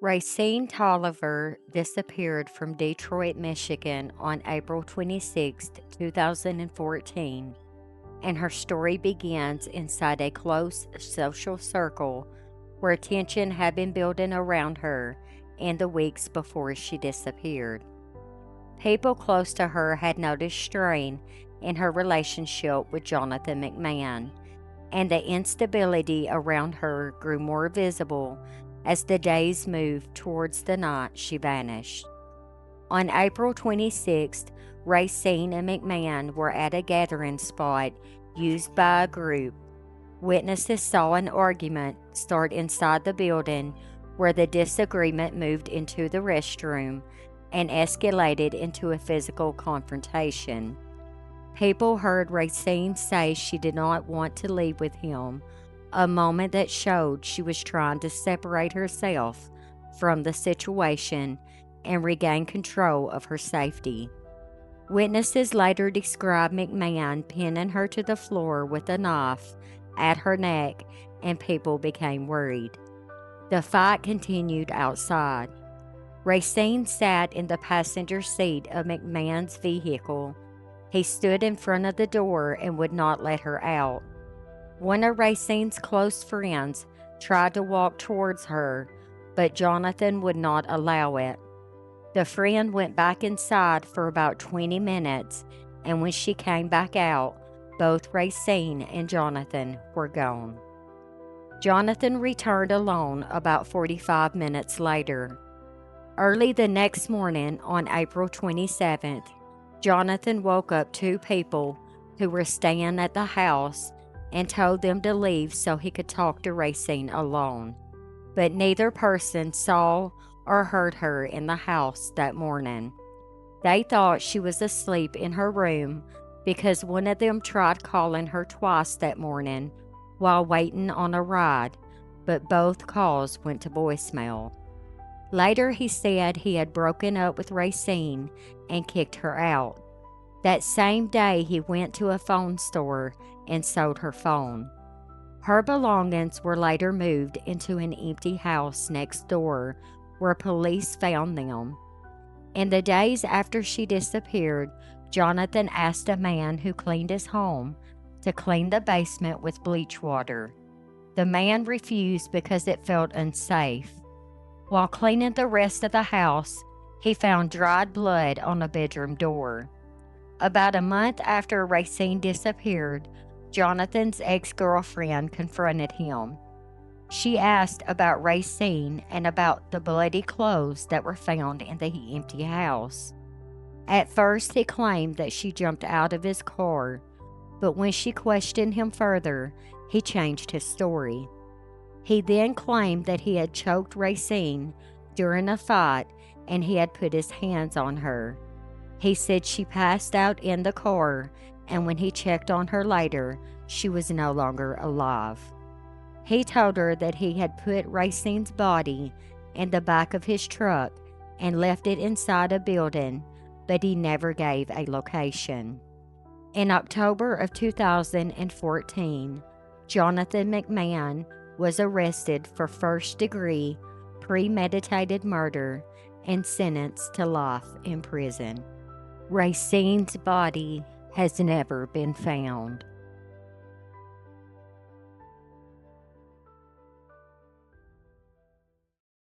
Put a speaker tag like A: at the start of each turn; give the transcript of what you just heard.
A: Racine Tolliver disappeared from Detroit, Michigan on April 26, 2014, and her story begins inside a close social circle where tension had been building around her in the weeks before she disappeared. People close to her had noticed strain in her relationship with Jonathan McMahon, and the instability around her grew more visible as the days moved towards the night she vanished. On April 26th, Racine and McMahon were at a gathering spot used by a group. Witnesses saw an argument start inside the building where the disagreement moved into the restroom and escalated into a physical confrontation. People heard Racine say she did not want to leave with him, a moment that showed she was trying to separate herself from the situation and regain control of her safety. Witnesses later described McMahon pinning her to the floor with a knife at her neck, and people became worried. The fight continued outside. Racine sat in the passenger seat of McMahon's vehicle. He stood in front of the door and would not let her out. One of Racine's close friends tried to walk towards her, but Jonathan would not allow it. The friend went back inside for about 20 minutes, and when she came back out, both Racine and Jonathan were gone. Jonathan returned alone about 45 minutes later. Early the next morning, on April 27th, Jonathan woke up two people who were staying at the house and told them to leave so he could talk to Racine alone. But neither person saw or heard her in the house that morning. They thought she was asleep in her room because one of them tried calling her twice that morning while waiting on a ride, but both calls went to voicemail. Later, he said he had broken up with Racine and kicked her out. That same day, he went to a phone store and sold her phone. Her belongings were later moved into an empty house next door where police found them. In the days after she disappeared, Jonathan asked a man who cleaned his home to clean the basement with bleach water. The man refused because it felt unsafe. While cleaning the rest of the house, he found dried blood on a bedroom door. About a month after Racine disappeared, Jonathan's ex-girlfriend confronted him. She asked about Racine and about the bloody clothes that were found in the empty house. At first, he claimed that she jumped out of his car, but when she questioned him further, he changed his story. He then claimed that he had choked Racine during a fight and he had put his hands on her. He said she passed out in the car, and when he checked on her later, she was no longer alive. He told her that he had put Racine's body in the back of his truck and left it inside a building, but he never gave a location. In October of 2014, Jonathan McMahon was arrested for first-degree premeditated murder and sentenced to life in prison. Racine's body has never been found.